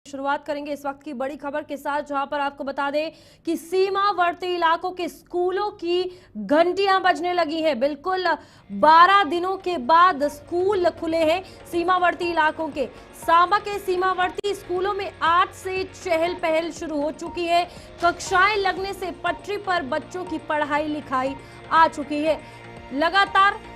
शुरुआत करेंगे इस वक्त की बड़ी खबर के साथ, जहां पर आपको बता दें कि सीमावर्ती इलाकों के स्कूलों की घंटियां बजने लगी हैं। बिल्कुल 12 दिनों के बाद स्कूल खुले हैं सीमावर्ती इलाकों के। सांबा के सीमावर्ती स्कूलों में आज से चहल पहल शुरू हो चुकी है। कक्षाएं लगने से पटरी पर बच्चों की पढ़ाई लिखाई आ चुकी है। लगातार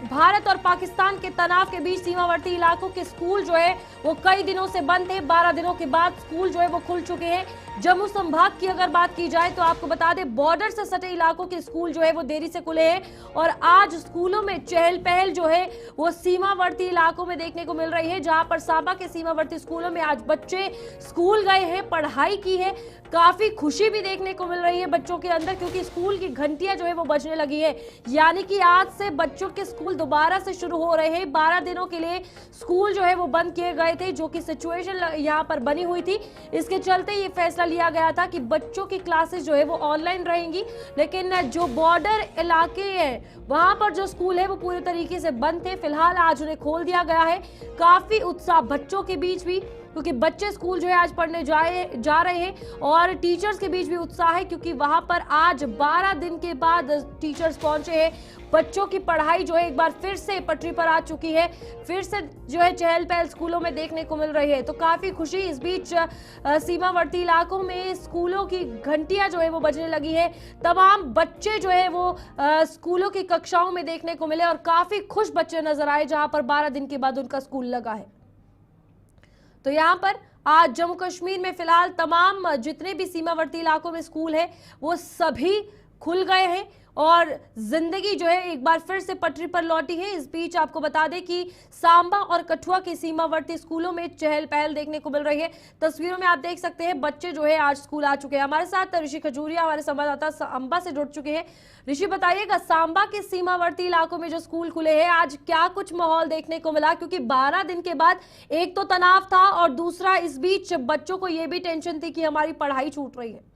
भारत और पाकिस्तान के तनाव के बीच सीमावर्ती इलाकों के स्कूल जो है वो कई दिनों से बंद थे। 12 दिनों के बाद स्कूल जो है वो खुल चुके हैं। जम्मू संभाग की अगर बात की जाए तो आपको बता दें बॉर्डर से सटे इलाकों के स्कूल जो है वो देरी से खुले हैं और आज स्कूलों में चहल पहल जो है वो सीमावर्ती इलाकों में देखने को मिल रही है। जहां पर सांबा के सीमावर्ती स्कूलों में आज बच्चे स्कूल गए हैं, पढ़ाई की है। काफी खुशी भी देखने को मिल रही है बच्चों के अंदर, क्योंकि स्कूल की घंटियां जो है वो बजने लगी है। यानी कि आज से बच्चों के स्कूल दोबारा से शुरू हो रहे हैं। 12 दिनों के लिए स्कूल जो है वो बंद किए गए थे, जो कि सिचुएशन यहाँ पर बनी हुई थी। इसके चलते ये फैसला लिया गया था कि बच्चों की क्लासेस जो है वो ऑनलाइन रहेंगी, लेकिन जो बॉर्डर इलाके हैं वहां पर जो स्कूल है वो पूरे तरीके से बंद थे। फिलहाल आज उन्हें खोल दिया गया है। काफी उत्साह बच्चों के बीच भी, क्योंकि बच्चे स्कूल जो है आज पढ़ने जा रहे हैं और टीचर्स के बीच भी उत्साह है, क्योंकि वहां पर आज 12 दिन के बाद टीचर्स पहुंचे हैं। बच्चों की पढ़ाई जो है एक बार फिर से पटरी पर आ चुकी है। फिर से जो है चहल पहल स्कूलों में देखने को मिल रही है, तो काफी खुशी। इस बीच सीमावर्ती इलाकों में स्कूलों की घंटियां जो है वो बजने लगी है। तमाम बच्चे जो है वो स्कूलों की कक्षाओं में देखने को मिले और काफी खुश बच्चे नजर आए, जहां पर 12 दिन के बाद उनका स्कूल लगा है। तो यहाँ पर आज जम्मू कश्मीर में फिलहाल तमाम जितने भी सीमावर्ती इलाकों में स्कूल है वो सभी खुल गए हैं और जिंदगी जो है एक बार फिर से पटरी पर लौटी है। इस बीच आपको बता दें कि सांबा और कठुआ के सीमावर्ती स्कूलों में चहल पहल देखने को मिल रही है। तस्वीरों में आप देख सकते हैं बच्चे जो है आज स्कूल आ चुके हैं। हमारे साथ ऋषि खजूरिया हमारे संवाददाता सांबा से जुड़ चुके हैं। ऋषि, बताइएगा सांबा के सीमावर्ती इलाकों में जो स्कूल खुले हैं आज क्या कुछ माहौल देखने को मिला, क्योंकि 12 दिन के बाद एक तो तनाव था और दूसरा इस बीच बच्चों को यह भी टेंशन थी कि हमारी पढ़ाई छूट रही है।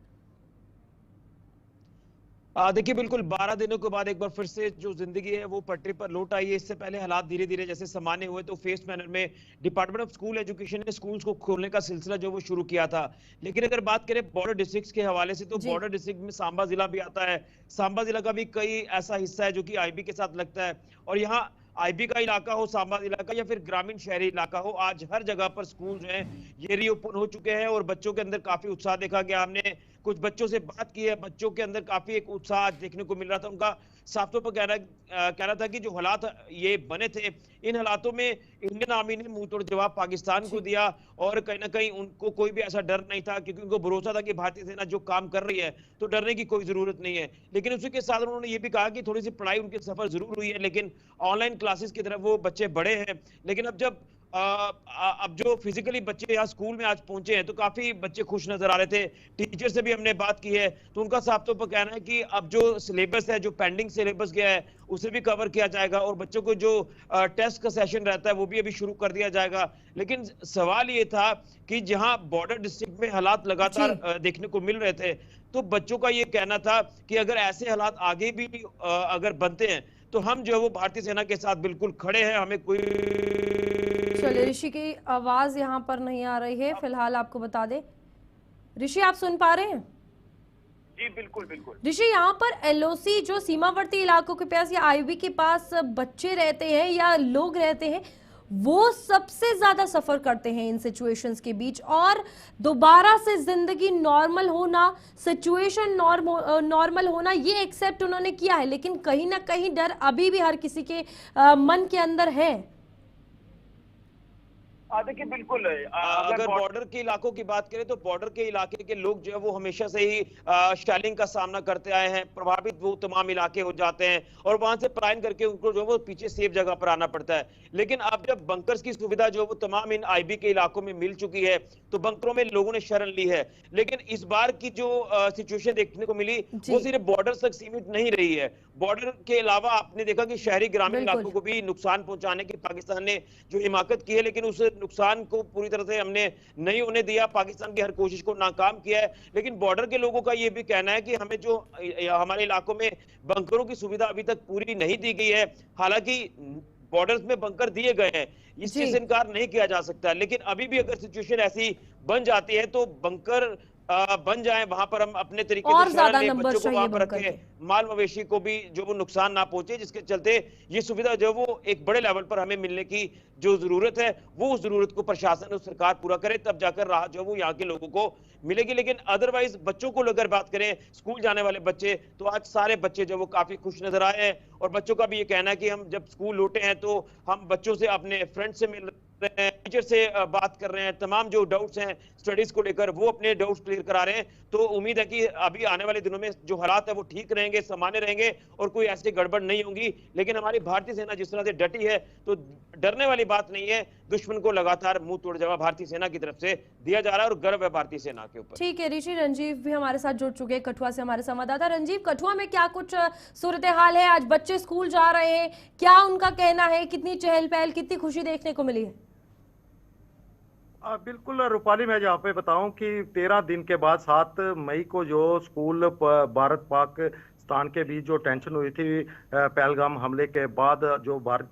देखिए, बिल्कुल 12 दिनों के बाद एक बार फिर से जो जिंदगी है वो पटरी पर लौट आई है। इससे पहले हालात धीरे धीरे जैसे सामान्य हुए तो फेस मैनर में डिपार्टमेंट ऑफ स्कूल एजुकेशन ने स्कूल्स को खोलने का सिलसिला जो वो शुरू किया था। लेकिन अगर बात करें बॉर्डर डिस्ट्रिक्ट्स के हवाले से तो बॉर्डर डिस्ट्रिक्ट में सांबा जिला भी आता है। सांबा जिला का भी कई ऐसा हिस्सा है जो कि आईबी के साथ लगता है और यहाँ आईबी का इलाका हो, सांबा जिला का या फिर ग्रामीण शहरी इलाका हो, आज हर जगह पर स्कूल जो है ये रीओपन हो चुके हैं और बच्चों के अंदर काफी उत्साह देखा गया। हमने कुछ बच्चों से बात की है, बच्चों के अंदर काफी एक उत्साह देखने को मिल रहा था। उनका साफ तौर पर कहना था कि जो हालात ये बने थे, इन हालातों में इंडियन आर्मी ने मुंह तोड़ जवाब पाकिस्तान को दिया और कहीं ना कहीं उनको कोई भी ऐसा डर नहीं था, क्योंकि उनको भरोसा था कि भारतीय सेना जो काम कर रही है तो डरने की कोई जरूरत नहीं है। लेकिन उसी के साथ उन्होंने ये भी कहा कि थोड़ी सी पढ़ाई उनके सफर जरूर हुई है, लेकिन ऑनलाइन क्लासेस की तरफ वो बच्चे बढ़े हैं। लेकिन अब जो फिजिकली बच्चे यहाँ स्कूल में आज पहुंचे हैं तो काफी बच्चे खुश नजर आ रहे थे। टीचर से भी हमने बात की है तो उनका साफ तौर पर कहना है कि अब जो सिलेबस है, जो पेंडिंग सिलेबस गया है उसे भी कवर किया जाएगा और बच्चों को जो टेस्ट का सेशन रहता है वो भी अभी शुरू कर दिया जाएगा। लेकिन सवाल ये था कि जहां बॉर्डर डिस्ट्रिक्ट में हालात लगातार देखने को मिल रहे थे तो बच्चों का ये कहना था कि अगर ऐसे हालात आगे भी अगर बनते हैं तो हम जो है वो भारतीय सेना के साथ बिल्कुल खड़े हैं। हमें कोई चलिए, ऋषि की आवाज यहाँ पर नहीं आ रही है फिलहाल, आपको बता दें। ऋषि, आप सुन पा रहे हैं? जी बिल्कुल बिल्कुल। ऋषि, यहाँ पर एलओसी जो सीमावर्ती इलाकों के पास या आईबी के पास बच्चे रहते हैं या लोग रहते हैं वो सबसे ज्यादा सफर करते हैं इन सिचुएशंस के बीच, और दोबारा से जिंदगी नॉर्मल होना, सिचुएशन नॉर्मल होना ये एक्सेप्ट उन्होंने किया है, लेकिन कहीं ना कहीं डर अभी भी हर किसी के मन के अंदर है। देखिए बिल्कुल, अगर बॉर्डर के इलाकों की बात करें तो बॉर्डर के इलाके के लोग जो है वो हमेशा से ही शेलिंग का सामना करते आए हैं। प्रभावित वो तमाम इलाके हो जाते हैं और वहां से पलायन करके उनको जो है वो पीछे सेफ जगह पर आना पड़ता है। लेकिन अब जब बंकर्स की सुविधा जो है वो तमाम इन आईबी के इलाकों में मिल चुकी है तो बंकरों में लोगों ने शरण ली है। लेकिन इस बार की जो सिचुएशन देखने को मिली वो सिर्फ बॉर्डर तक सीमित नहीं रही है। बॉर्डर के अलावा आपने देखा कि शहरी ग्रामीण इलाकों को भी नुकसान पहुंचाने की पाकिस्तान ने जो हिमाकत की है, लेकिन उस नुकसान को पूरी तरह से हमने नहीं होने दिया। पाकिस्तान की हर कोशिश को नाकाम किया है। लेकिन बॉर्डर के लोगों का यह भी कहना है कि हमें जो हमारे इलाकों में बंकरों की सुविधा अभी तक पूरी नहीं दी गई है। हालांकि बॉर्डर्स में बंकर दिए गए हैं, इस जी। चीज से इनकार नहीं किया जा सकता। लेकिन अभी भी अगर सिचुएशन ऐसी बन जाती है तो बंकर बन जाए, वहां पर हम अपने तरीके और से शरण ज्यादा लें, नंबर बच्चों को चाहिए वहां पर बंकर रखें, के। माल मवेशी को भी जो वो नुकसान ना पहुंचे, जिसके चलते ये सुविधा जो वो एक बड़े लेवल पर हमें मिलने की जो जरूरत है, वो उस जरूरत को प्रशासन और सरकार पूरा करे, तब जाकर राहत जो वो यहाँ के लोगों को मिलेगी। लेकिन अदरवाइज बच्चों को अगर बात करें, स्कूल जाने वाले बच्चे, तो आज सारे बच्चे जो वो काफी खुश नजर आए हैं। और बच्चों का भी ये कहना है कि हम जब स्कूल लौटे हैं तो हम बच्चों से, अपने फ्रेंड से मिल रहे हैं, टीचर से बात कर रहे हैं, तमाम जो डाउट्स हैं स्टडीज को लेकर वो अपने डाउट्स क्लियर करा रहे हैं। तो उम्मीद है कि अभी आने वाले दिनों में जो हालात है वो ठीक रहेंगे, सामान्य रहेंगे और कोई ऐसी गड़बड़ नहीं होगी। लेकिन हमारी भारतीय सेना जिस तरह से डटी है, तो डरने वाली बात नहीं है। दुश्मन को लगातार मुंह तोड़ जवाब भारतीय सेना की तरफ से दिया जा रहा है और गर्व है भारतीय सेना के ऊपर। ठीक है ऋषि, रंजीव भी हमारे साथ जुड़ चुके हैं कठुआ से, हमारे संवाददाता। रंजीव, कठुआ में क्या कुछ सूरत हाल है? आज बच्चे स्कूल जा रहे हैं, क्या उनका कहना है? कितनी चहल पहल, कितनी खुशी देखने को मिली है? बिल्कुल रूपाली, मैं यहाँ पे बताऊं कि 13 दिन के बाद 7 मई को जो स्कूल भारत पाकिस्तान के बीच जो टेंशन हुई थी पहलगाम हमले के बाद, जो भारत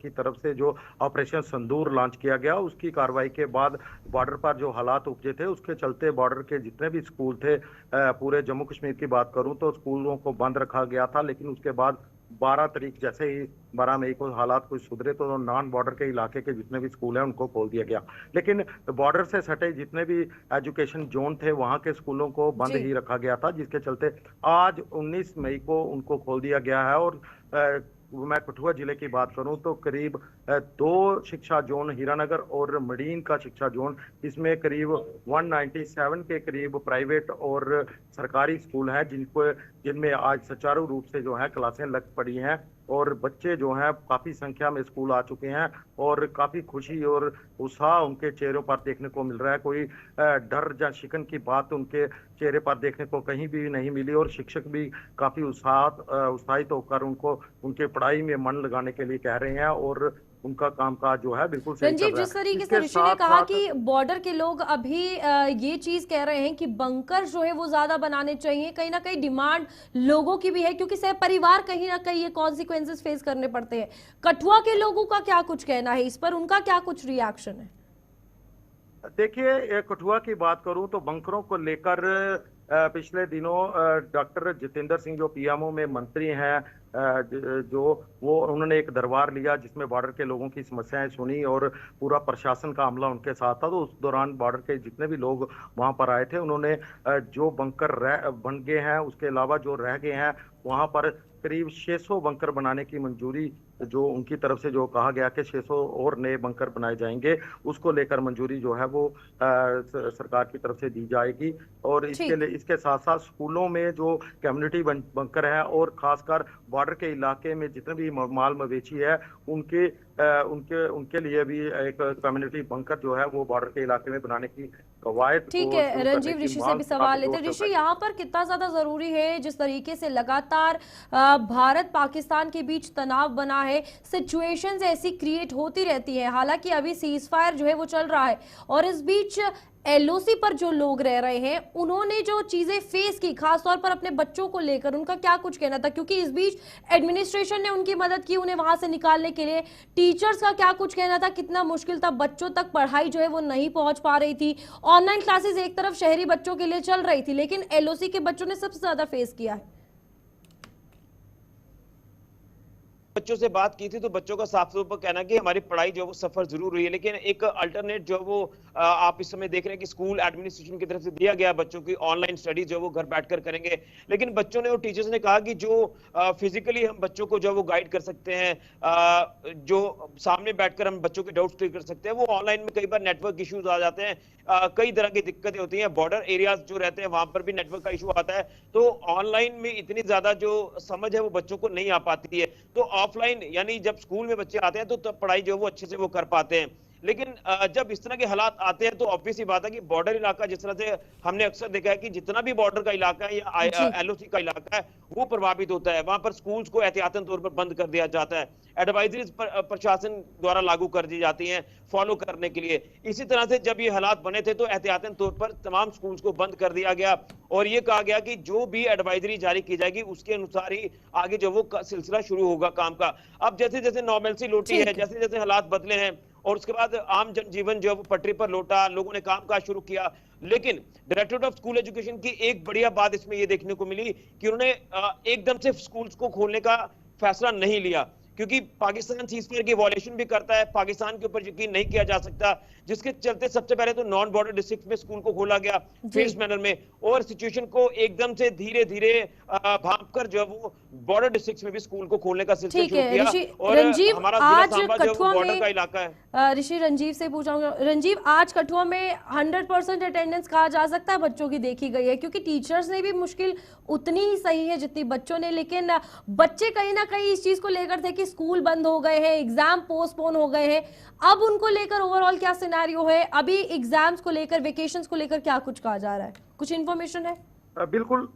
की तरफ से जो ऑपरेशन सिंदूर लॉन्च किया गया, उसकी कार्रवाई के बाद बॉर्डर पर जो हालात उपजे थे, उसके चलते बॉर्डर के जितने भी स्कूल थे, पूरे जम्मू कश्मीर की बात करूं तो स्कूलों को बंद रखा गया था। लेकिन उसके बाद 12 तारीख जैसे ही 12 मई को हालात कुछ सुधरे तो नॉन बॉर्डर के इलाके के जितने भी स्कूल हैं उनको खोल दिया गया। लेकिन बॉर्डर से सटे जितने भी एजुकेशन जोन थे वहां के स्कूलों को बंद ही रखा गया था, जिसके चलते आज 19 मई को उनको खोल दिया गया है। और मैं कठुआ जिले की बात करूं तो करीब 2 शिक्षा जोन, हीरानगर और मडीन का शिक्षा जोन, इसमें करीब 197 के करीब प्राइवेट और सरकारी स्कूल हैं जिनमें आज सुचारू रूप से जो है क्लासें लग पड़ी हैं और बच्चे जो हैं काफी संख्या में स्कूल आ चुके हैं और काफी खुशी और उत्साह उनके चेहरों पर देखने को मिल रहा है। कोई डर या शिकन की बात उनके चेहरे पर देखने को कहीं भी नहीं मिली और शिक्षक भी काफी उत्साहित होकर उनको उनके पढ़ाई में मन लगाने के लिए कह रहे हैं और उनका कामकाज जो है बिल्कुल सही चल रंजीव, रहा है। जिस तरीके से इसके ऋषि ने साथ कहा साथ कि बॉर्डर के लोग अभी ये चीज कह रहे हैं कि बंकर जो है वो ज्यादा बनाने चाहिए, कहीं ना कहीं डिमांड लोगों की भी है, क्योंकि सह परिवार कहीं ना कहीं ये कॉन्सिक्वेंसेस फेस करने पड़ते हैं। कठुआ के लोगों का क्या कुछ कहना है इस पर, उनका क्या कुछ रिएक्शन है? देखिए, कठुआ की बात करूं तो बंकरों को लेकर पिछले दिनों डॉक्टर जितेंद्र सिंह जो पीएमओ में मंत्री हैं, जो वो उन्होंने एक दरबार लिया जिसमें बॉर्डर के लोगों की समस्याएं सुनी और पूरा प्रशासन का अमला उनके साथ था। तो उस दौरान बॉर्डर के जितने भी लोग वहां पर आए थे, उन्होंने जो बंकर बन गए हैं, उसके अलावा जो रह गए हैं वहां पर करीब 600 बंकर बनाने की मंजूरी, जो उनकी तरफ से जो कहा गया कि 600 और नए बंकर बनाए जाएंगे, उसको लेकर मंजूरी जो है वो सरकार की तरफ से दी जाएगी। और इसके साथ साथ स्कूलों में जो कम्युनिटी बंकर है और खासकर बॉर्डर के इलाके में जितने भी माल मवेशी है उनके लिए भी एक कम्युनिटी बंकर जो है वो बॉर्डर के इलाके में बनाने की कवायद। ठीक है रंजीव, ऋषि से भी सवाल लेते हैं। ऋषि, यहाँ पर कितना ज्यादा जरूरी है, जिस तरीके से लगातार भारत पाकिस्तान के बीच तनाव बना है, सिचुएशंस ऐसी क्रिएट होती रहती है। हालांकि अभी सीज फायर जो है वो चल रहा है और इस बीच एलओसी पर जो लोग रह रहे हैं उन्होंने जो चीजें फेस की, खासतौर पर अपने बच्चों को लेकर, उनका क्या कुछ कहना था? क्योंकि इस बीच एडमिनिस्ट्रेशन ने उनकी मदद की उन्हें वहां से निकालने के लिए, टीचर्स का क्या कुछ कहना था, कितना मुश्किल था, बच्चों तक पढ़ाई जो है वो नहीं पहुंच पा रही थी। ऑनलाइन क्लासेस एक तरफ शहरी बच्चों के लिए चल रही थी, लेकिन एलओसी के बच्चों ने सबसे ज्यादा फेस किया है। बच्चों से बात की थी तो बच्चों का साफ तौर पर कहना कि हमारी पढ़ाई जो वो सफर जरूर हुई है, लेकिन एक अल्टरनेट जो वो आप इस समय देख रहे हैं कि स्कूल एडमिनिस्ट्रेशन की तरफ से दिया गया बच्चों की ऑनलाइन स्टडी जो वो घर बैठकर करेंगे। लेकिन बच्चों ने और टीचर्स ने कहा कि जो फिजिकली हम बच्चों को जो वो गाइड कर सकते हैं, जो सामने बैठकर हम बच्चों के डाउट्स क्लियर कर सकते हैं, वो ऑनलाइन में कई बार नेटवर्क इश्यूज आ जाते हैं, कई तरह की दिक्कतें होती हैं। बॉर्डर एरियाज जो रहते हैं वहां पर भी नेटवर्क का इशू आता है, तो ऑनलाइन में इतनी ज्यादा जो समझ है वो बच्चों को नहीं आ पाती है। तो ऑफलाइन यानी जब स्कूल में बच्चे आते हैं तो तब पढ़ाई जो वो अच्छे से वो कर पाते हैं। लेकिन जब इस तरह के हालात आते हैं तो ऑब्वियस ही बात है कि बॉर्डर इलाका, जिस तरह से हमने अक्सर देखा है कि जितना भी बॉर्डर का इलाका है या जी। एलओसी का इलाका है वो प्रभावित होता है, वहां पर स्कूल्स को एहतियातन तौर पर बंद कर दिया जाता है, एडवाइजरीज प्रशासन द्वारा लागू कर दी जाती हैं फॉलो करने के लिए। इसी तरह से जब ये हालात बने थे तो एहतियातन तौर पर तमाम स्कूल्स को बंद कर दिया गया और ये कहा गया कि जो भी एडवाइजरी जारी की जाएगी उसके अनुसार ही आगे जो वो सिलसिला शुरू होगा काम का। अब जैसे जैसे नॉर्मलसी लौटी है, जैसे जैसे हालात बदले हैं और उसके बाद आम जनजीवन जो है वो पटरी पर लौटा, लोगों ने काम काज शुरू किया, लेकिन डायरेक्टरेट ऑफ स्कूल एजुकेशन की एक बढ़िया बात इसमें ये देखने को मिली कि उन्होंने एकदम से स्कूल्स को खोलने का फैसला नहीं लिया, क्योंकि पाकिस्तान सीज़फायर की वॉयलेशन भी करता है, पाकिस्तान के ऊपर यकीन नहीं किया जा सकता, जिसके चलते सबसे पहले तो नॉन बॉर्डर डिस्ट्रिक्ट में स्कूल को खोला गया फेज मैनर में, और सिचुएशन को एकदम से धीरे धीरे भांपकर जो है वो बॉर्डर डिस्ट्रिक्ट में भी स्कूल को खोलने का सिलसिला शुरू किया। और रंजीव, हमारा आज सांबा जो है वो कठुआ बॉर्डर में का इलाका है। ऋषि, रंजीव से पूछाऊंगा, रंजीव आज कठुआ में 100% अटेंडेंस कहा जा सकता है बच्चों की देखी गई है, क्योंकि टीचर्स ने भी मुश्किल उतनी ही सही है जितनी बच्चों ने, लेकिन बच्चे कहीं ना कहीं इस चीज को लेकर थे कि स्कूल बंद हो गए हैं, एग्जाम पोस्टपोन हो गए हैं, अब उनको लेकर ओवरऑल क्या सिनेरियो है, अभी एग्जाम्स को लेकर, वेकेशंस को लेकर क्या कुछ कहा जा रहा है, कुछ इन्फॉर्मेशन है? बिल्कुल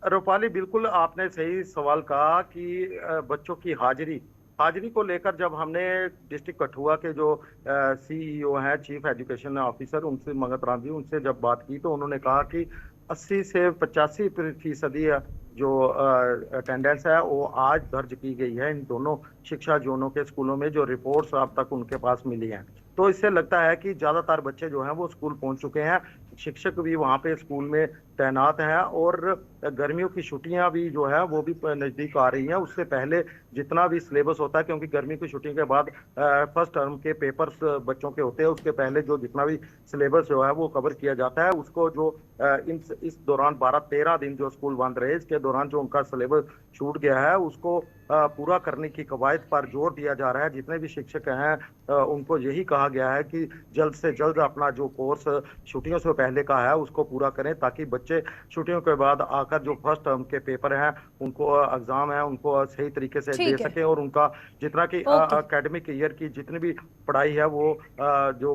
रूपाली, बिल्कुल आपने सही सवाल कहा कि बच्चों की हाजिरी को लेकर जब हमने डिस्ट्रिक्ट कठुआ के जो सीईओ हैं, चीफ एजुकेशन ऑफिसर, उनसे मंगत राम जी, उनसे जब बात की तो उन्होंने कहा कि 80 से 85% जो अटेंडेंस है वो आज दर्ज की गई है इन दोनों शिक्षा जोनों के स्कूलों में, जो रिपोर्ट्स अब तक उनके पास मिली हैं। तो इससे लगता है कि ज्यादातर बच्चे जो हैं वो स्कूल पहुंच चुके हैं, शिक्षक भी वहां पे स्कूल में तैनात हैं और गर्मियों की छुट्टियां भी जो है वो भी नजदीक आ रही हैं। उससे पहले जितना भी सिलेबस होता है, क्योंकि गर्मी की छुट्टियों के बाद फर्स्ट टर्म के पेपर्स बच्चों के होते हैं, उसके पहले जो जितना भी सिलेबस जो है वो कवर किया जाता है, उसको जो इस दौरान 12-13 दिन जो स्कूल बंद रहे, इसके दौरान जो उनका सिलेबस छूट गया है उसको पूरा करने की कवायद पर जोर दिया जा रहा है। जितने भी शिक्षक हैं उनको यही कहा गया है कि जल्द से जल्द अपना जो कोर्स छुट्टियों से पहले का है उसको पूरा करें, ताकि बच्चे छुट्टियों के बाद आकर जो फर्स्ट टर्म के पेपर हैं, उनको एग्जाम है, उनको सही तरीके से दे सकें और उनका जितना कि एकेडमिक ईयर की जितनी भी पढ़ाई है वो जो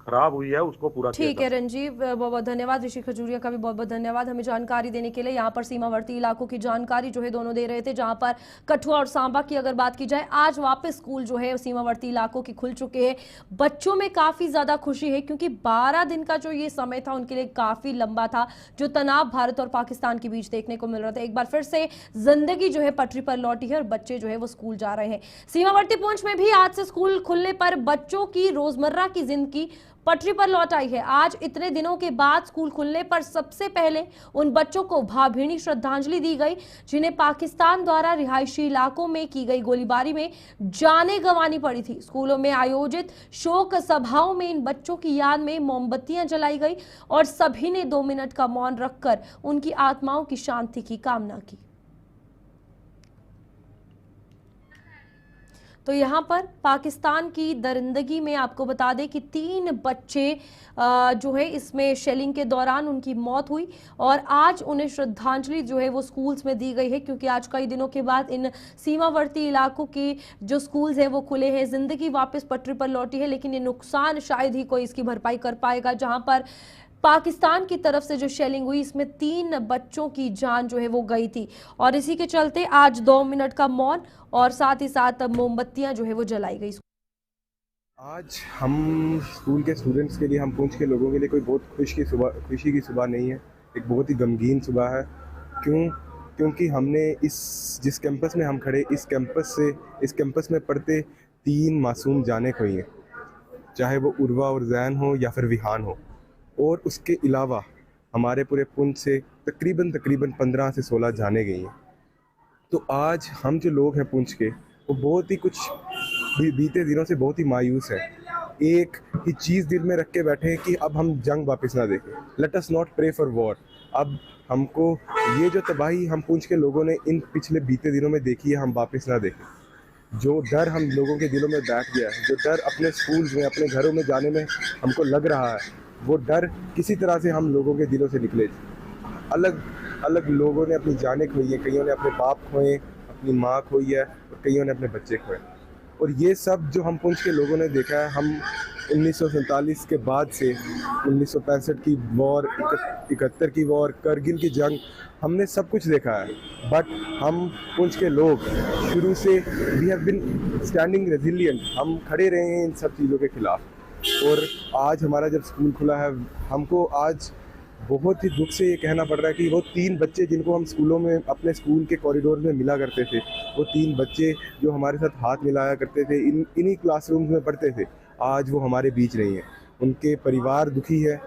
खराब हुई है उसको पूरा किया। ठीक है रंजीव, बहुत बहुत धन्यवाद। ऋषि खजूरिया का भी बहुत बहुत धन्यवाद हमें जानकारी देने के लिए। यहाँ पर सीमावर्ती इलाकों की जानकारी जो है दोनों दे रहे थे, जहां पर कठुआ और सांबा की अगर बात की जाए, आज वापस स्कूल जो है सीमावर्ती इलाकों की खुल चुके हैं। बच्चों में काफी ज्यादा खुशी है, क्योंकि 12 दिन का जो ये समय था उनके लिए काफी लंबा था, जो तनाव भारत और पाकिस्तान के बीच देखने को मिल रहा था। एक बार फिर से जिंदगी जो है पटरी पर लौटी है और बच्चे जो है वो स्कूल जा रहे हैं। सीमावर्ती पुंछ में भी आज से स्कूल खुलने पर बच्चों की रोजमर्रा की जिंदगी पटरी पर लौट आई है। आज इतने दिनों के बाद स्कूल खुलने पर सबसे पहले उन बच्चों को भावभीनी श्रद्धांजलि दी गई जिन्हें पाकिस्तान द्वारा रिहायशी इलाकों में की गई गोलीबारी में जानें गंवानी पड़ी थी। स्कूलों में आयोजित शोक सभाओं में इन बच्चों की याद में मोमबत्तियां जलाई गई और सभी ने 2 मिनट का मौन रखकर उनकी आत्माओं की शांति की कामना की। तो यहाँ पर पाकिस्तान की दरिंदगी में आपको बता दें कि 3 बच्चे जो है इसमें शेलिंग के दौरान उनकी मौत हुई और आज उन्हें श्रद्धांजलि जो है वो स्कूल्स में दी गई है, क्योंकि आज कई दिनों के बाद इन सीमावर्ती इलाकों के जो स्कूल्स हैं वो खुले हैं। जिंदगी वापस पटरी पर लौटी है, लेकिन ये नुकसान शायद ही कोई इसकी भरपाई कर पाएगा। जहां पर पाकिस्तान की तरफ से जो शेलिंग हुई इसमें 3 बच्चों की जान जो है वो गई थी और इसी के चलते आज 2 मिनट का मौन और साथ ही साथ मोमबत्तियां जो है वो जलाई गई। आज हम स्कूल के स्टूडेंट्स के लिए, हम पुंछ के लोगों के लिए कोई बहुत खुशी की सुबह नहीं है, एक बहुत ही गमगीन सुबह है। क्योंकि हमने जिस कैंपस में हम खड़े, इस कैंपस में पढ़ते 3 मासूम जानें खोई हैं, चाहे वो उर्वा और जैन हो या फिर विहान हो। और उसके अलावा हमारे पूरे पुंछ से तकरीबन 15 से 16 जाने गई हैं। तो आज हम जो लोग हैं पुंछ के, वो बहुत ही कुछ बीते दिनों से बहुत ही मायूस है। एक ही चीज़ दिल में रख के बैठे हैं कि अब हम जंग वापस ना देखें। Let us not pray for war. अब हमको ये जो तबाही हम पुंछ के लोगों ने इन पिछले बीते दिनों में देखी है, हम वापस ना देखें। जो डर हम लोगों के दिलों में बैठ गया है, जो डर अपने स्कूल्स में, अपने घरों में जाने में हमको लग रहा है, वो डर किसी तरह से हम लोगों के दिलों से निकले। अलग अलग लोगों ने अपनी जानें खोई हैं, कईयों ने अपने बाप खोए, अपनी माँ खोई है और कईयों ने अपने बच्चे खोए। और ये सब जो हम पुंछ के लोगों ने देखा है, हम 1947 के बाद से 1965 की वॉर, 71 की वॉर, करगिल की जंग, हमने सब कुछ देखा है। बट हम पुंछ के लोग शुरू से we have been standing resilient, हम खड़े रहे हैं इन सब चीज़ों के खिलाफ। और आज हमारा जब स्कूल खुला है, हमको आज बहुत ही दुख से ये कहना पड़ रहा है कि वो 3 बच्चे जिनको हम स्कूलों में अपने स्कूल के कॉरिडोर में मिला करते थे, वो 3 बच्चे जो हमारे साथ हाथ मिलाया करते थे, इन्हीं क्लासरूम्स में पढ़ते थे, आज वो हमारे बीच नहीं है। उनके परिवार दुखी है,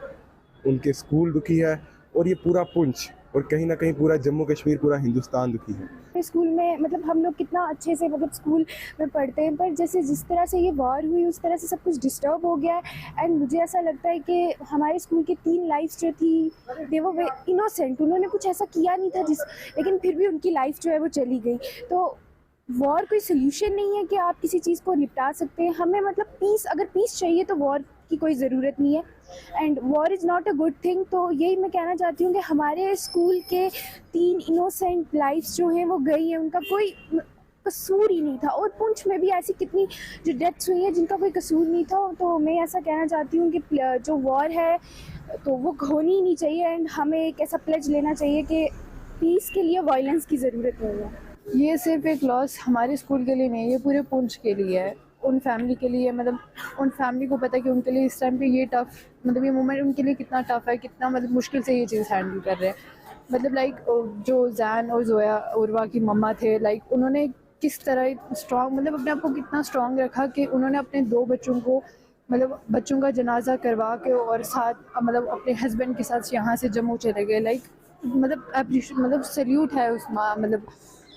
उनके स्कूल दुखी है, और ये पूरा पुंछ और कहीं ना कहीं पूरा जम्मू कश्मीर, पूरा हिंदुस्तान दुखी है। स्कूल में मतलब हम लोग कितना अच्छे से मतलब स्कूल में पढ़ते हैं, पर जैसे जिस तरह से ये वॉर हुई उस तरह से सब कुछ डिस्टर्ब हो गया है। एंड मुझे ऐसा लगता है कि हमारे स्कूल की 3 लाइफ्स जो थी दे वो इनोसेंट, उन्होंने कुछ ऐसा किया नहीं था लेकिन फिर भी उनकी लाइफ जो है वो चली गई। तो वॉर कोई सोल्यूशन नहीं है कि आप किसी चीज़ को निपटा सकते हैं। हमें मतलब पीस, अगर पीस चाहिए तो वॉर की कोई ज़रूरत नहीं है, and war is not a good thing. तो यही मैं कहना चाहती हूँ कि हमारे स्कूल के 3 इनोसेंट लाइफ्स जो हैं वो गई हैं, उनका कोई कसूर ही नहीं था। और पुंछ में भी ऐसी कितनी जो डेथ्स हुई हैं जिनका कोई कसूर नहीं था। तो मैं ऐसा कहना चाहती हूँ कि जो वॉर है तो वो होनी ही नहीं चाहिए, एंड हमें एक ऐसा प्लेज लेना चाहिए कि पीस के लिए वायलेंस की ज़रूरत नहीं है। ये सिर्फ एक लॉस हमारे स्कूल के लिए नहीं है, ये पूरे पुंछ के लिए है, उन फैमिली के लिए। मतलब उन फैमिली को पता है कि उनके लिए इस टाइम पे ये टफ़, मतलब ये मोमेंट उनके लिए कितना टफ़ है, कितना मतलब मुश्किल से ये चीज़ हैंडल कर रहे हैं। मतलब लाइक जो जैन और जोया उर्वा की मम्मा थे, लाइक उन्होंने किस तरह स्ट्रॉन्ग, मतलब अपने आप को कितना स्ट्रॉन्ग रखा कि उन्होंने अपने 2 बच्चों को, मतलब बच्चों का जनाजा करवा के और साथ मतलब अपने हस्बैंड के साथ यहाँ से जम्मू चले गए। लाइक मतलब सल्यूट है उस माँ, मतलब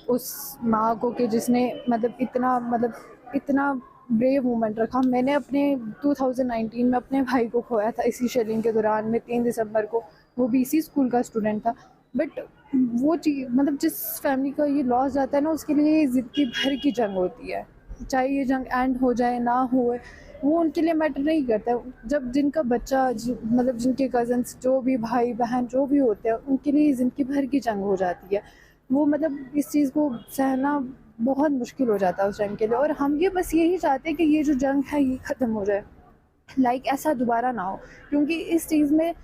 उस माँ को कि जिसने इतना ब्रेव मोमेंट रखा। मैंने अपने 2019 में अपने भाई को खोया था इसी शेलिंग के दौरान में, 3 दिसंबर को। वो भी इसी स्कूल का स्टूडेंट था। बट वो चीज़, मतलब जिस फैमिली का ये लॉस जाता है ना, उसके लिए ज़िंदगी भर की जंग होती है। चाहे ये जंग एंड हो जाए ना हो, वो उनके लिए मैटर नहीं करता। जब जिनका बच्चा मतलब जिनके कज़न्स, जो भी भाई बहन जो भी होते हैं, उनके लिए ज़िंदगी भर की जंग हो जाती है। वो मतलब इस चीज़ को सहना बहुत मुश्किल हो जाता है उस जंग के लिए। और हम ये बस यही चाहते हैं कि ये जो जंग है ये ख़त्म हो जाए, लाइक ऐसा दोबारा ना हो। क्योंकि इस चीज़ में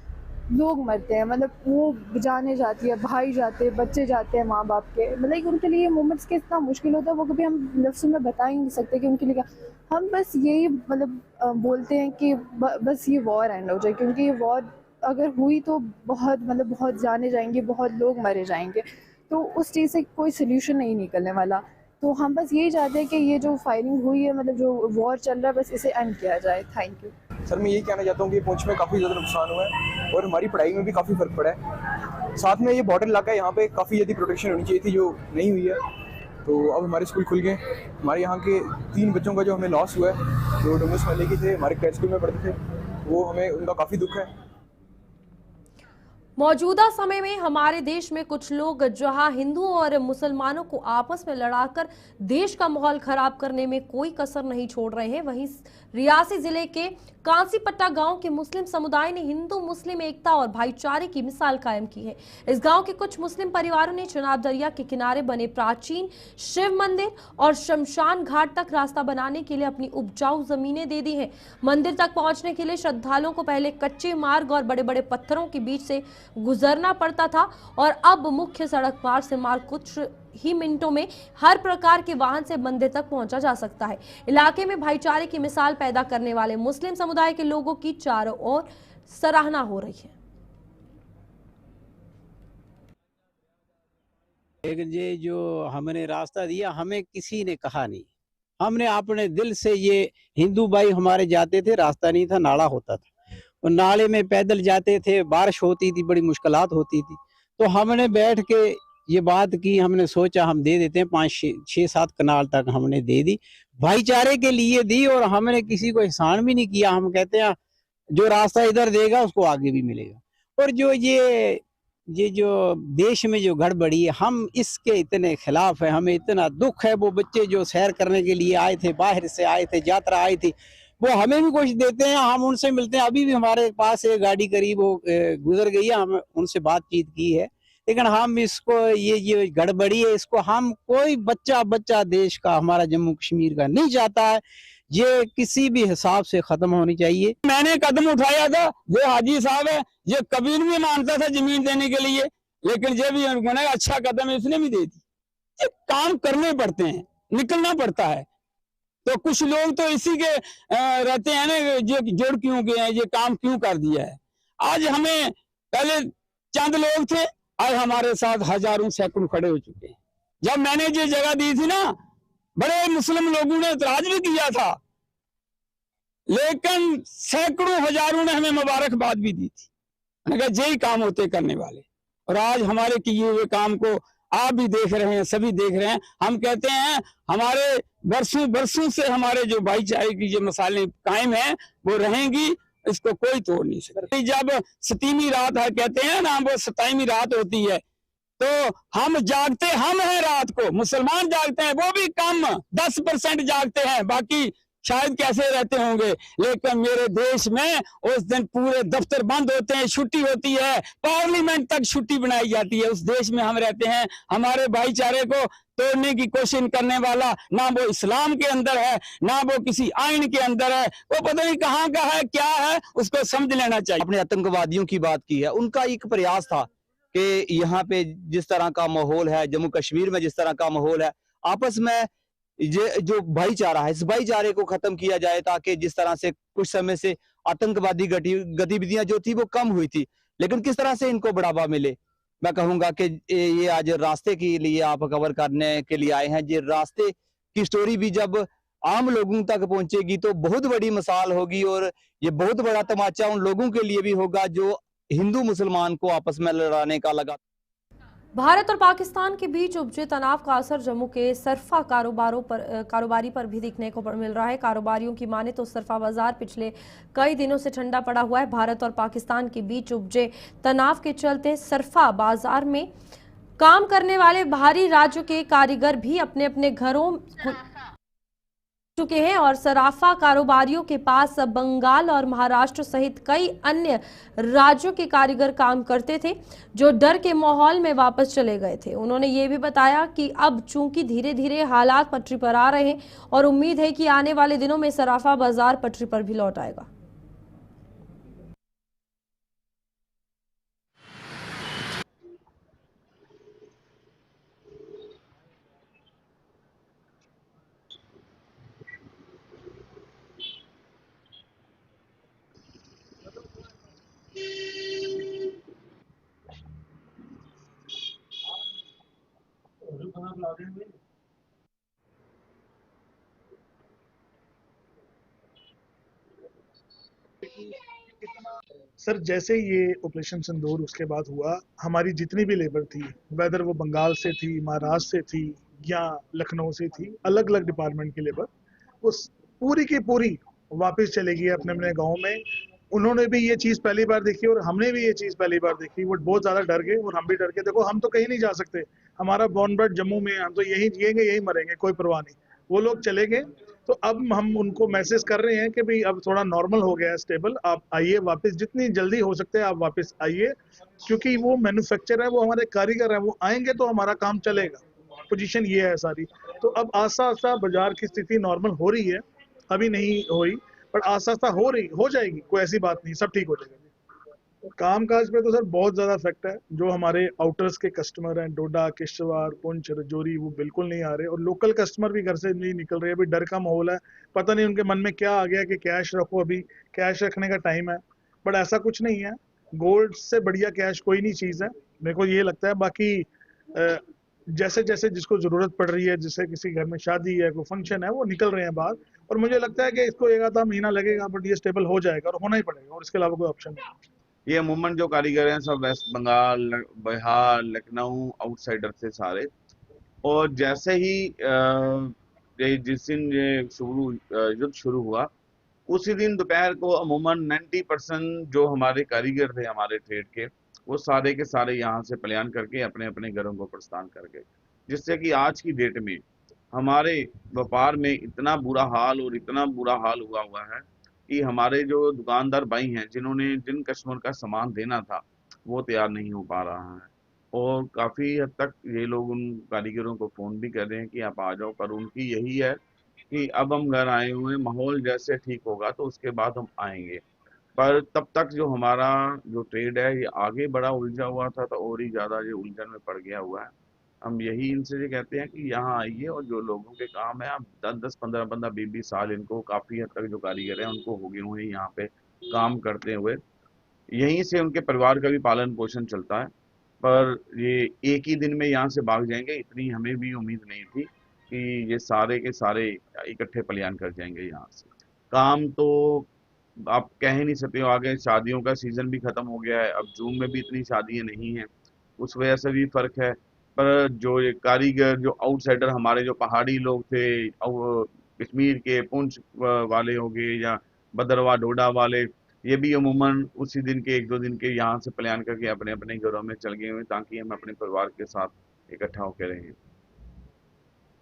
लोग मरते हैं, मतलब वो जाने जाती है, भाई जाते हैं, बच्चे जाते हैं माँ बाप के, मतलब उनके लिए मोमेंट्स के इतना मुश्किल होता है, वो कभी हम लफ्ज़ों में बता ही नहीं सकते कि उनके लिए क्या। हम बस यही मतलब बोलते हैं कि बस ये वॉर एंड हो जाए, क्योंकि ये वॉर अगर हुई तो बहुत जाने जाएंगे, बहुत लोग मरे जाएंगे, तो उस चीज़ से कोई सोल्यूशन नहीं निकलने वाला। तो हम बस यही चाहते हैं कि ये जो फायरिंग हुई है, मतलब जो वॉर चल रहा है, बस इसे एंड किया जाए। Thank you sir. मैं यही कहना चाहता हूँ कि पुंछ में काफ़ी ज़्यादा नुकसान हुआ है और हमारी पढ़ाई में भी काफ़ी फ़र्क पड़ा है। साथ में ये बॉर्डर इलाका है, यहाँ पे काफ़ी ज़्यादा प्रोटेक्शन होनी चाहिए थी, जो नहीं हुई है। तो अब हमारे स्कूल खुल गए। हमारे यहाँ के 3 बच्चों का जो हमें लॉस हुआ है, जो डोंगस महल्ले के थे, हमारे क्राइस्ट स्कूल में पढ़ते थे, वो हमें उनका काफ़ी दुख है। मौजूदा समय में हमारे देश में कुछ लोग जहां हिंदुओं और मुसलमानों को आपस में लड़ाकर देश का माहौल खराब करने में कोई कसर नहीं छोड़ रहे हैं, वहीं रियासी जिले के कांसीपट्टा गांव के मुस्लिम समुदाय ने हिंदू मुस्लिम एकता और भाईचारे की मिसाल कायम की है। इस गांव के कुछ मुस्लिम परिवारों ने चनाब दरिया के किनारे बने प्राचीन शिव मंदिर और शमशान घाट तक रास्ता बनाने के लिए अपनी उपजाऊ जमीनें दे दी हैं। मंदिर तक पहुंचने के लिए श्रद्धालुओं को पहले कच्चे मार्ग और बड़े बड़े पत्थरों के बीच से गुजरना पड़ता था, और अब मुख्य सड़क मार्ग से मार्ग कुछ ही मिनटों में हर प्रकार के वाहन से मंदिर तक पहुंचा जा सकता है। इलाके में भाईचारे की मिसाल पैदा करने वाले मुस्लिम समुदाय के लोगों की चारों ओर सराहना हो रही है। ये जो हमने रास्ता दिया, हमें किसी ने कहा नहीं, हमने अपने दिल से, ये हिंदू भाई हमारे जाते थे, रास्ता नहीं था, नाला होता था, और नाले में पैदल जाते थे, बारिश होती थी, बड़ी मुश्किलात होती थी। तो हमने बैठ के ये बात की, हमने सोचा हम दे देते हैं, 5-6-7 कनाल तक हमने दे दी, भाईचारे के लिए दी, और हमने किसी को एहसान भी नहीं किया। हम कहते हैं जो रास्ता इधर देगा उसको आगे भी मिलेगा। और जो ये जो देश में जो गड़बड़ी है, हम इसके इतने खिलाफ है, हमें इतना दुख है। वो बच्चे जो सैर करने के लिए आए थे, बाहर से आए थे, यात्रा आई थी, वो हमें भी कुछ देते हैं, हम उनसे मिलते हैं। अभी भी हमारे पास एक गाड़ी करीब वो गुजर गई है, हम उनसे बातचीत की है, लेकिन हम इसको ये गड़बड़ी है, इसको हम कोई बच्चा देश का हमारा जम्मू कश्मीर का नहीं चाहता है। ये किसी भी हिसाब से खत्म होनी चाहिए। मैंने कदम उठाया था, जो हाजी साहब है ये कभी नहीं मानता था जमीन देने के लिए, लेकिन जब ये मैंने अच्छा कदम इसने भी दे दी। ये काम करने पड़ते हैं, निकलना पड़ता है। तो कुछ लोग तो इसी के रहते हैं ना, ये जुड़ क्यों गए हैं, ये काम क्यों कर दिया है। आज हमें पहले चंद लोग थे, आज हमारे साथ हजारों सैकड़ों खड़े हो चुके हैं। जब मैंने ये जगह दी थी ना, बड़े मुस्लिम लोगों ने इतराज भी किया था, लेकिन सैकड़ों हजारों ने हमें मुबारकबाद भी दी थी। मैंने कहा यही काम होते करने वाले। और आज हमारे किए हुए काम को आप भी देख रहे हैं, सभी देख रहे हैं। हम कहते हैं हमारे वर्षों से हमारे जो भाईचारे की जो मिसालें कायम हैं वो रहेंगी, इसको कोई तोड़ नहीं सकता। जब 7वीं रात है कहते हैं ना, वो 27वीं रात होती है, तो हम जागते हम हैं रात को, मुसलमान जागते हैं, वो भी कम 10% जागते हैं, बाकी शायद कैसे रहते होंगे। लेकिन मेरे देश में उस दिन पूरे दफ्तर बंद होते हैं, छुट्टी होती है, पार्लियामेंट तक छुट्टी बनाई जाती है। उस देश में हम रहते हैं। हमारे भाईचारे को तोड़ने की कोशिश करने वाला ना वो इस्लाम के अंदर है, ना वो किसी आइन के अंदर है, वो पता नहीं कहाँ का है, क्या है, उसको समझ लेना चाहिए। अपने आतंकवादियों की बात की है, उनका एक प्रयास था कि यहाँ पे जिस तरह का माहौल है, जम्मू कश्मीर में जिस तरह का माहौल है, आपस में ये जो भाईचारा है, इस भाईचारे को खत्म किया जाए, ताकि जिस तरह से कुछ समय से आतंकवादी गतिविधियां जो थी वो कम हुई थी, लेकिन किस तरह से इनको बढ़ावा मिले। मैं कहूंगा कि ये आज रास्ते के लिए आप कवर करने के लिए आए हैं। ये रास्ते की स्टोरी भी जब आम लोगों तक पहुंचेगी तो बहुत बड़ी मिसाल होगी, और ये बहुत बड़ा तमाचा उन लोगों के लिए भी होगा जो हिंदू मुसलमान को आपस में लड़ाने का लगा। भारत और पाकिस्तान के बीच उपजे तनाव का असर जम्मू के सरफा कारोबारी पर भी दिखने को मिल रहा है। कारोबारियों की माने तो सरफा बाजार पिछले कई दिनों से ठंडा पड़ा हुआ है। भारत और पाकिस्तान के बीच उपजे तनाव के चलते सरफा बाजार में काम करने वाले बाहरी राज्यों के कारीगर भी अपने अपने घरों चुके हैं और सराफा कारोबारियों के पास बंगाल और महाराष्ट्र सहित कई अन्य राज्यों के कारीगर काम करते थे, जो डर के माहौल में वापस चले गए थे। उन्होंने ये भी बताया कि अब चूंकि धीरे धीरे हालात पटरी पर आ रहे हैं और उम्मीद है कि आने वाले दिनों में सराफा बाजार पटरी पर भी लौट आएगा। सर, जैसे ये ऑपरेशन सिंदूर उसके बाद हुआ, हमारी जितनी भी लेबर थी, वेदर वो बंगाल से थी, महाराष्ट्र से थी या लखनऊ से थी, अलग अलग डिपार्टमेंट की लेबर, वो पूरी की पूरी वापस चले गई अपने अपने गाँव में। उन्होंने भी ये चीज़ पहली बार देखी और हमने भी ये चीज़ पहली बार देखी। वो बहुत ज़्यादा डर गए और हम भी डर गए। देखो, हम तो कहीं नहीं जा सकते, हमारा बॉर्न बर्ड जम्मू में, हम तो यही जिएंगे, यही मरेंगे, कोई परवाह नहीं। वो लोग चले गए, तो अब हम उनको मैसेज कर रहे हैं कि भाई अब थोड़ा नॉर्मल हो गया है, स्टेबल, आप आइए वापस, जितनी जल्दी हो सकते हैं आप वापस आइए, क्योंकि वो मैन्युफैक्चर है, वो हमारे कारीगर हैं, वो आएंगे तो हमारा काम चलेगा। पोजीशन ये है सारी। तो अब आस्ता आस्ता बाजार की स्थिति नॉर्मल हो रही है, अभी नहीं हुई, पर आस्ता आस्ता हो जाएगी, कोई ऐसी बात नहीं, सब ठीक हो जाएगा। काम काज पे तो सर बहुत ज्यादा इफेक्ट है। जो हमारे आउटर्स के कस्टमर हैं, डोडा, किश्तवाड़, पुंछ, रजौरी, वो बिल्कुल नहीं आ रहे, और लोकल कस्टमर भी घर से नहीं निकल रहे। अभी डर का माहौल है, पता नहीं उनके मन में क्या आ गया कि कैश रखो, अभी कैश रखने का टाइम है, बट ऐसा कुछ नहीं है। गोल्ड से बढ़िया कैश कोई नहीं चीज़ है, मेरे को ये लगता है। बाकी जैसे जैसे जिसको जरूरत पड़ रही है, जिससे किसी घर में शादी है, कोई फंक्शन है, वो निकल रहे हैं बाहर, और मुझे लगता है कि इसको 1 आधा महीना लगेगा, बट ये स्टेबल हो जाएगा और होना ही पड़ेगा, और इसके अलावा कोई ऑप्शन नहीं। ये अमूमन जो कारीगर हैं सब वेस्ट बंगाल, बिहार, लखनऊ, आउटसाइडर से सारे। और जैसे ही जिस दिन युद्ध शुरू हुआ, उसी दिन दोपहर को अमूमन 90% जो हमारे कारीगर थे हमारे ट्रेड के, वो सारे के सारे यहाँ से पलायन करके अपने अपने घरों को प्रस्थान कर गए, जिससे कि आज की डेट में हमारे व्यापार में इतना बुरा हाल हुआ है कि हमारे जो दुकानदार भाई हैं, जिन कस्टमर का सामान देना था, वो तैयार नहीं हो पा रहा है। और काफ़ी हद तक ये लोग उन कारीगरों को फ़ोन भी कर रहे हैं कि आप आ जाओ, पर उनकी यही है कि अब हम घर आए हुए हैं, माहौल जैसे ठीक होगा तो उसके बाद हम आएंगे। पर तब तक जो हमारा जो ट्रेड है ये आगे बड़ा उलझा हुआ था, तो और ही ज़्यादा ये उलझन में पड़ गया हुआ है। हम यही इनसे ये कहते हैं कि यहाँ आइए और जो लोगों के काम है, आप 10-10, 15-15, 20-20 साल इनको काफ़ी हद तक जो कारीगर हैं उनको हो गए हुए हैं यहाँ पे काम करते हुए। यहीं से उनके परिवार का भी पालन पोषण चलता है। पर ये एक ही दिन में यहाँ से भाग जाएंगे, इतनी हमें भी उम्मीद नहीं थी कि ये सारे के सारे इकट्ठे पलायन कर जाएंगे यहाँ से। काम तो आप कह ही नहीं सकते हो, आगे शादियों का सीजन भी खत्म हो गया है, अब जून में भी इतनी शादियां नहीं हैं, उस वजह से भी फर्क है। पर जो ये कारीगर, जो आउटसाइडर हमारे जो पहाड़ी लोग थे, कश्मीर के पुंछ वाले हो गए या भद्रवाह डोडा वाले, ये भी अमूमन उसी दिन के 1-2 दिन के यहाँ से पलायन करके अपने अपने घरों में चल गए हुए, ताकि हम अपने परिवार के साथ इकट्ठा होकर रहें।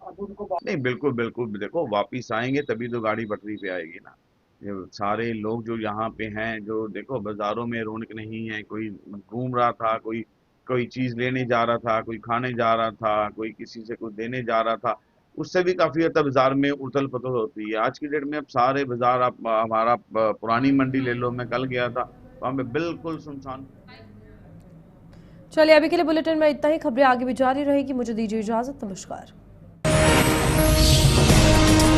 नहीं, बिल्कुल बिल्कुल, देखो वापिस आएंगे तभी तो गाड़ी पटरी पे आएगी ना। ये सारे लोग जो यहाँ पे हैं, जो देखो बाजारों में रौनक नहीं है, कोई घूम रहा था, कोई कोई चीज लेने जा रहा था, कोई खाने जा रहा था, कोई किसी से कुछ देने जा रहा था, उससे भी काफी हद तक बाजार में उथल पुथल होती है। आज की डेट में अब सारे बाजार, आप हमारा पुरानी मंडी ले लो, मैं कल गया था, वहाँ पे बिल्कुल सुनसान। चलिए अभी के लिए बुलेटिन में इतना ही। खबरें आगे भी जारी रहेगी, मुझे दीजिए इजाजत, नमस्कार।